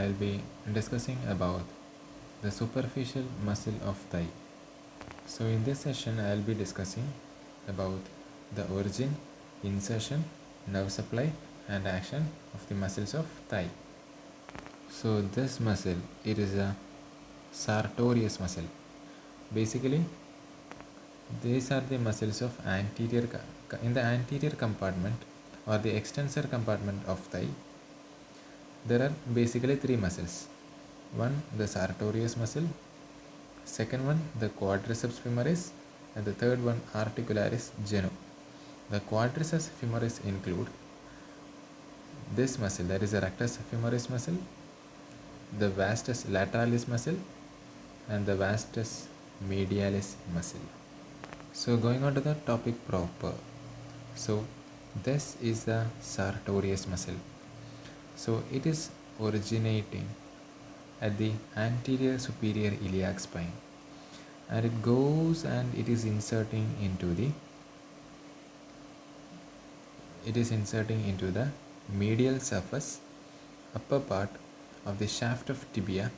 I'll be discussing about the superficial muscle of thigh. So in this session I'll be discussing about the origin, insertion, nerve supply and action of the muscles of thigh. So this muscle, it is a Sartorius muscle. Basically these are the muscles of in the anterior compartment or the extensor compartment of thigh. There are basically three muscles. One, the Sartorius muscle, second one, the Quadriceps femoris, and the third one, Articularis genu. The Quadriceps femoris include this muscle, that is the Rectus Femoris muscle, the Vastus Lateralis muscle, and the Vastus Medialis muscle. So going on to the topic proper. So this is the Sartorius muscle. So it is originating at the anterior superior iliac spine, and it goes and it is inserting into the medial surface upper part of the shaft of tibia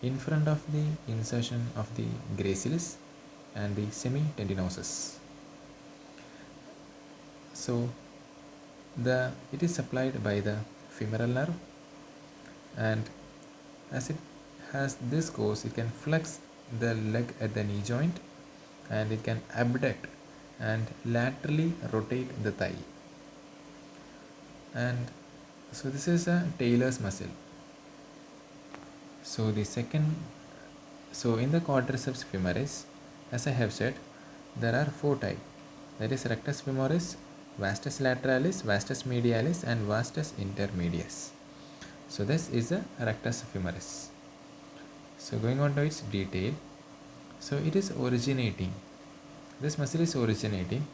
in front of the insertion of the gracilis and the semi-tendinosis. So it is supplied by the femoral nerve, and as it has this course, it can flex the leg at the knee joint, and it can abduct and laterally rotate the thigh. And so this is a Taylor's muscle. So in the Quadriceps femoris, as I have said, there are four types, that is Rectus femoris, Vastus lateralis, Vastus medialis and Vastus intermedius. So this is the Rectus femoris. So going on to its detail. So it is originating, this muscle is originating,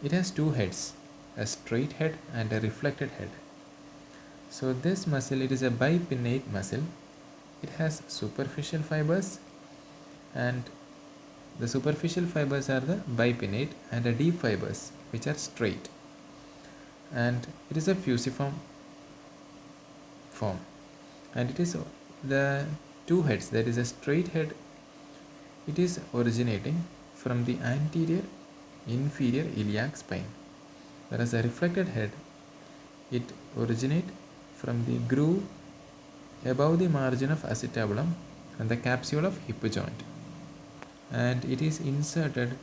it has two heads, a straight head and a reflected head. So this muscle, it is a bipinnate muscle. It has superficial fibers, and the superficial fibers are the bipinnate, and the deep fibers which are straight, and it is a fusiform form, and it is the two heads, that is a straight head, it is originating from the anterior inferior iliac spine, whereas a reflected head, it originates from the groove above the margin of acetabulum and the capsule of hip joint, and it is inserted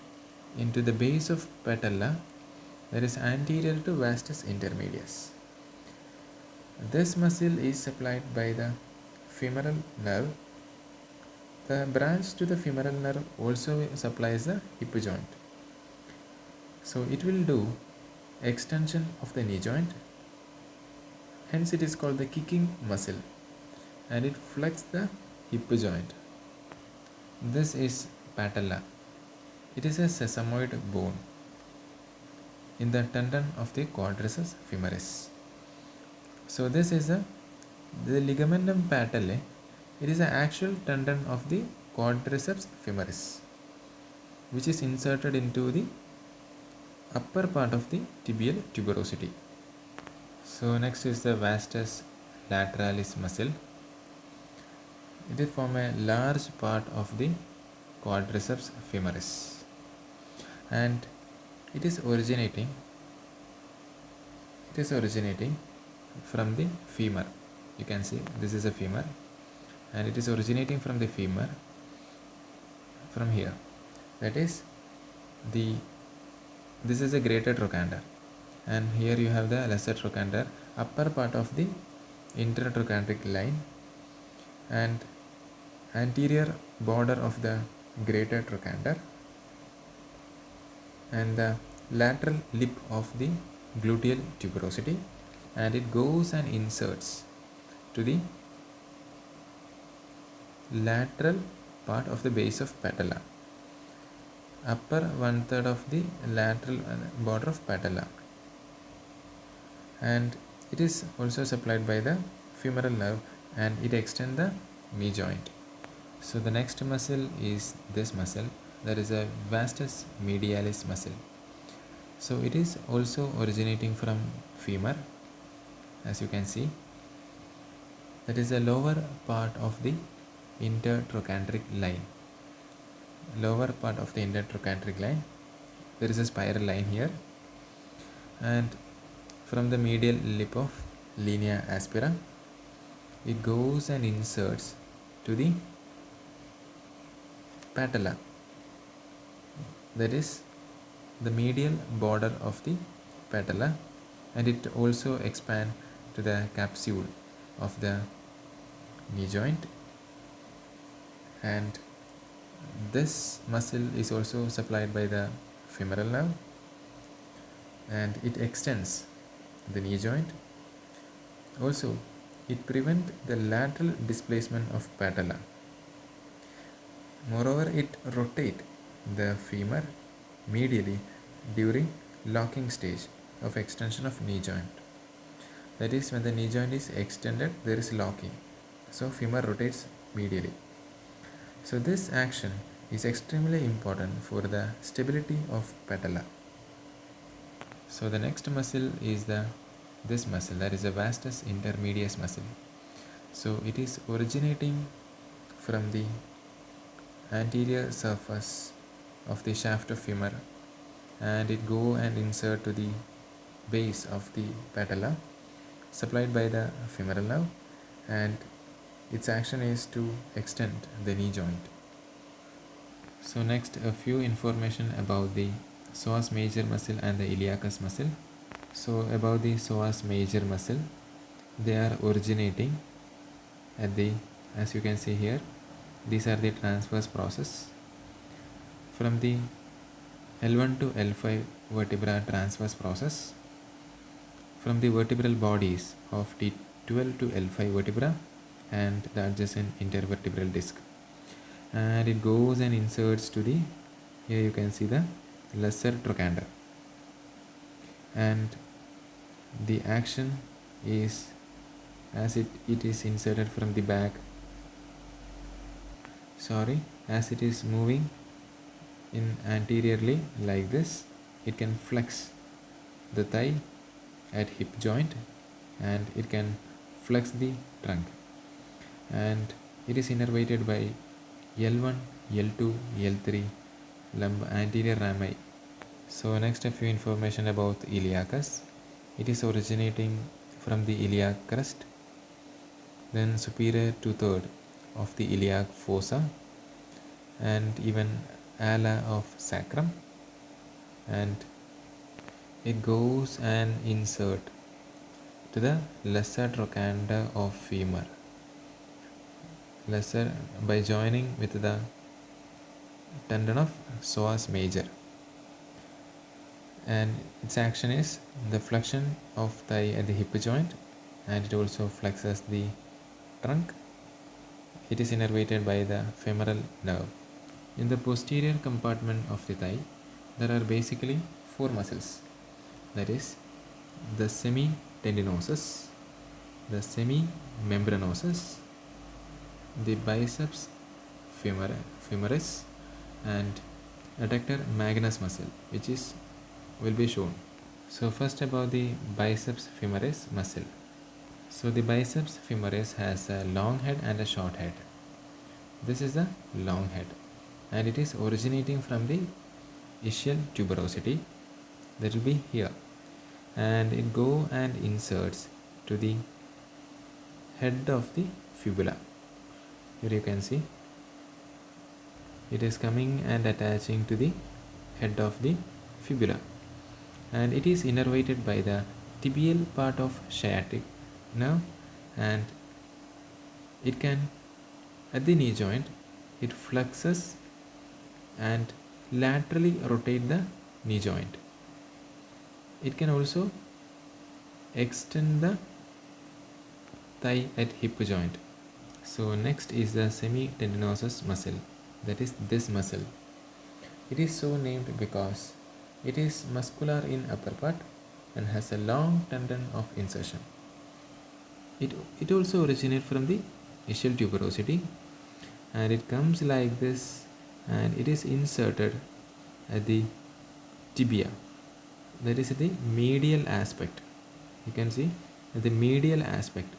into the base of patella, that is anterior to vastus intermedius. This muscle is supplied by the femoral nerve. The branch to the femoral nerve also supplies the hip joint. So it will do extension of the knee joint, hence it is called the kicking muscle, and it flexes the hip joint. This is patella. It is a sesamoid bone in the tendon of the Quadriceps femoris. So this is the ligamentum patellae. It is an actual tendon of the Quadriceps femoris, which is inserted into the upper part of the tibial tuberosity. So next is the Vastus lateralis muscle. It is from a large part of the Quadriceps femoris, and it is originating from the femur. You can see this is a femur, and it is originating from the femur from here, that is this is a greater trochanter, and here you have the lesser trochanter, upper part of the intertrochanteric line, and anterior border of the greater trochanter, and the lateral lip of the gluteal tuberosity, and it goes and inserts to the lateral part of the base of patella, upper 1/3 of the lateral border of patella, and it is also supplied by the femoral nerve, and it extends the knee joint. So the next muscle is this muscle, that is a Vastus medialis muscle. So it is also originating from femur, as you can see, That is the lower part of the intertrochanteric line. Lower part of the intertrochanteric line. There is a spiral line here, and from the medial lip of linea aspera, it goes and inserts to the patella. That is the medial border of the patella, and it also expands to the capsule of the knee joint, and this muscle is also supplied by the femoral nerve, and it extends the knee joint. Also, it prevents the lateral displacement of patella. Moreover, it rotates the femur medially during locking stage of extension of knee joint. That is, when the knee joint is extended, there is locking. So femur rotates medially. So this action is extremely important for the stability of patella. So the next muscle is this muscle, that is the Vastus Intermedius muscle. So it is originating from the anterior surface of the shaft of femur, and it go and insert to the base of the patella, supplied by the femoral nerve, and its action is to extend the knee joint. So next, a few information about the psoas major muscle and the iliacus muscle. So about the psoas major muscle, they are originating at the, as you can see here, these are the transverse process from the L1 to L5 vertebra transverse process, from the vertebral bodies of T12 to L5 vertebra and the adjacent intervertebral disc, and it goes and inserts to the, here you can see the lesser trochanter, and the action is as it is inserted from the back, as it is moving in anteriorly like this, it can flex the thigh at hip joint, and it can flex the trunk, and it is innervated by L1, L2, L3 lumbar anterior rami. So next, a few information about iliacus. It is originating from the iliac crest, then superior two-third of the iliac fossa, and even ala of sacrum, and it goes and insert to the lesser trochanter of femur, lesser, by joining with the tendon of psoas major, and its action is the flexion of thigh at the hip joint, and it also flexes the trunk. It is innervated by the femoral nerve. In the posterior compartment of the thigh, there are basically four muscles, that is the semi-tendinosis, the semi-membranosis, the biceps femoris, and adductor magnus muscle, which will be shown. So first, about the biceps femoris muscle. So the biceps femoris has a long head and a short head. This is the long head, and it is originating from the ischial tuberosity, that will be here, and it go and inserts to the head of the fibula. Here you can see it is coming and attaching to the head of the fibula, and it is innervated by the tibial part of sciatic nerve, and it can, at the knee joint, it flexes and laterally rotate the knee joint. It can also extend the thigh at hip joint. So next is the semi-tendinosus muscle, that is this muscle. It is so named because it is muscular in upper part and has a long tendon of insertion. It also originates from the ischial tuberosity, and it comes like this, and it is inserted at the tibia, that is the medial aspect. You can see the medial aspect,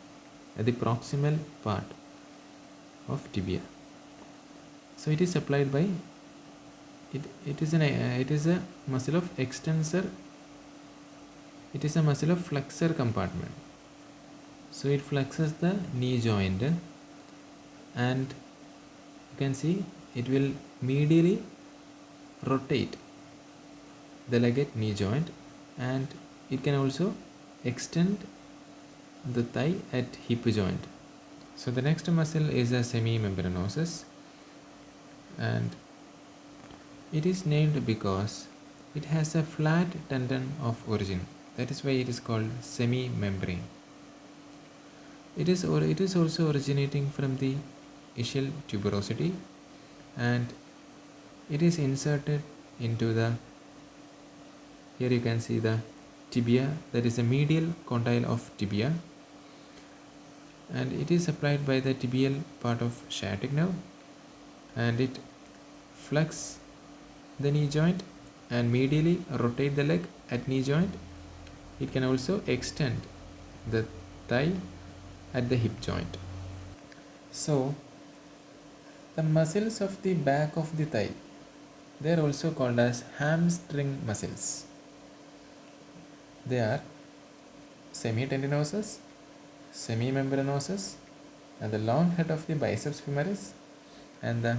at the proximal part of tibia. So it is supplied by it is a muscle of extensor. It is a muscle of flexor compartment. So it flexes the knee joint, and you can see it will medially rotate the leg at knee joint, and it can also extend the thigh at hip joint. So the next muscle is a semi-membranosis, and it is named because it has a flat tendon of origin. That is why it is called semi-membrane. It is also originating from the ischial tuberosity, and it is inserted into the, here you can see the tibia, that is the medial condyle of tibia, and it is supplied by the tibial part of sciatic nerve, and it flex the knee joint and medially rotate the leg at knee joint. It can also extend the thigh at the hip joint. So the muscles of the back of the thigh, they are also called as hamstring muscles. They are semi-tendinosus, semi-membranosus, and the long head of the biceps femoris, and the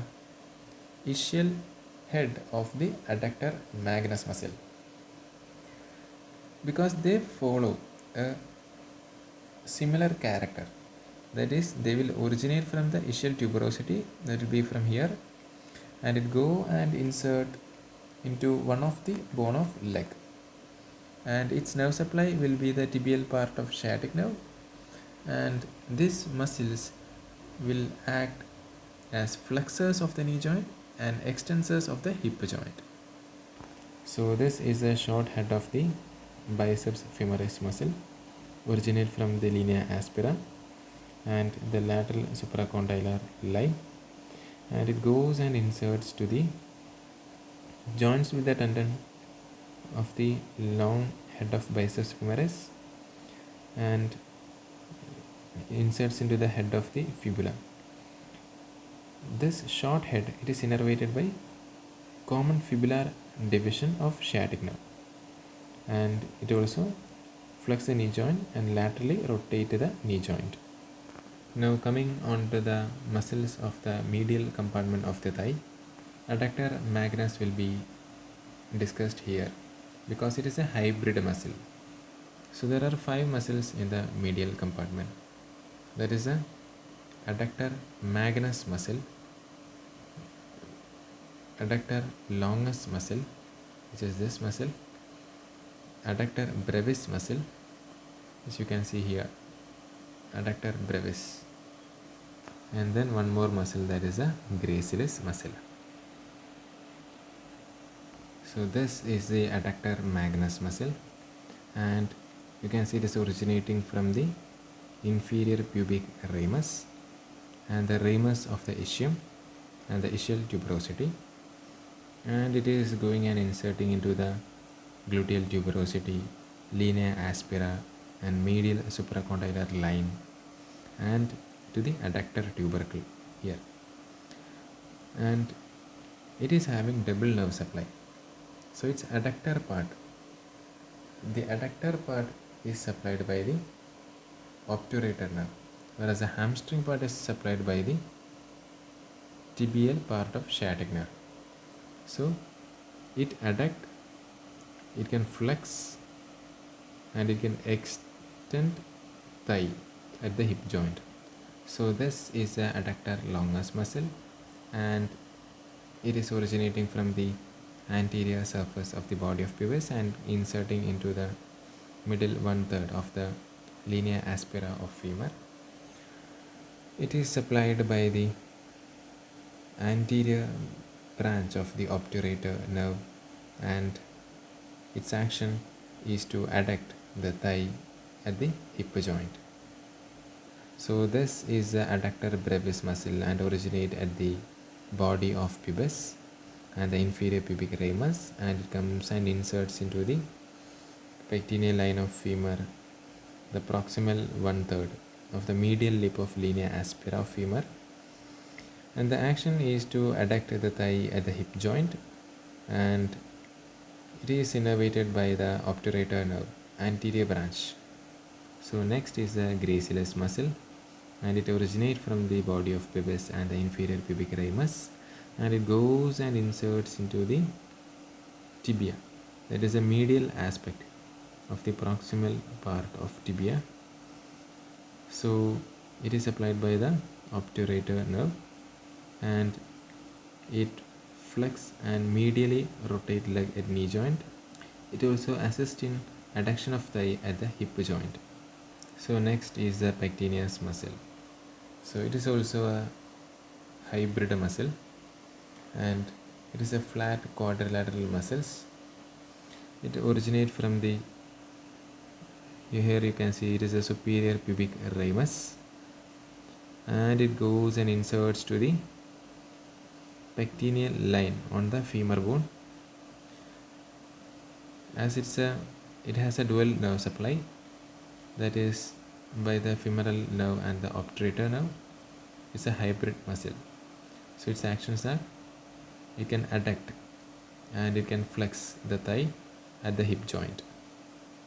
ischial head of the adductor magnus muscle. Because they follow a similar character, that is, they will originate from the ischial tuberosity, that will be from here, and it go and insert into one of the bone of leg, and its nerve supply will be the tibial part of sciatic nerve, and these muscles will act as flexors of the knee joint and extensors of the hip joint. So this is a short head of the biceps femoris muscle, originate from the linea aspera and the lateral supracondylar line, and it goes and inserts to the joints with the tendon of the long head of biceps femoris and inserts into the head of the fibula. This short head, it is innervated by common fibular division of sciatic nerve, and it also flex the knee joint and laterally rotate the knee joint. Now coming on to the muscles of the medial compartment of the thigh, adductor magnus will be discussed here because it is a hybrid muscle. So there are 5 muscles in the medial compartment. That is a adductor magnus muscle, adductor longus muscle, which is this muscle, adductor brevis muscle, which you can see here, adductor brevis, and then one more muscle, that is a gracilis muscle. So this is the adductor magnus muscle, and you can see it is originating from the inferior pubic ramus and the ramus of the ischium and the ischial tuberosity, and it is going and inserting into the gluteal tuberosity, linea aspera and medial supracondylar line, and to the adductor tubercle here, and it is having double nerve supply. So its adductor part, the adductor part is supplied by the obturator nerve, whereas the hamstring part is supplied by the tibial part of sciatic nerve. So it adduct, it can flex, and it can extend thigh at the hip joint. So this is the adductor longus muscle, and it is originating from the anterior surface of the body of pubis and inserting into the middle 1/3 of the linea aspera of femur. It is supplied by the anterior branch of the obturator nerve, and its action is to adduct the thigh at the hip joint. So this is the adductor brevis muscle and originate at the body of pubis and the inferior pubic ramus, and it comes and inserts into the pectineal line of femur, the proximal 1/3 of the medial lip of linea aspera of femur, and the action is to adduct the thigh at the hip joint, and it is innervated by the obturator nerve, anterior branch. So next is the Gracilis muscle, and it originates from the body of Brevis and the inferior pubic ramus, and it goes and inserts into the tibia. That is a medial aspect of the proximal part of tibia. So it is applied by the obturator nerve, and it flex and medially rotate leg at knee joint. It also assists in adduction of thigh at the hip joint. So next is the Pectineus muscle. So it is also a hybrid muscle, and it is a flat quadrilateral muscles. It originates from the, here you can see it is a superior pubic ramus, and it goes and inserts to the pectineal line on the femur bone. As it has a dual nerve supply, that is by the femoral nerve and the obturator nerve. It's a hybrid muscle. So its actions are, it can adduct and it can flex the thigh at the hip joint.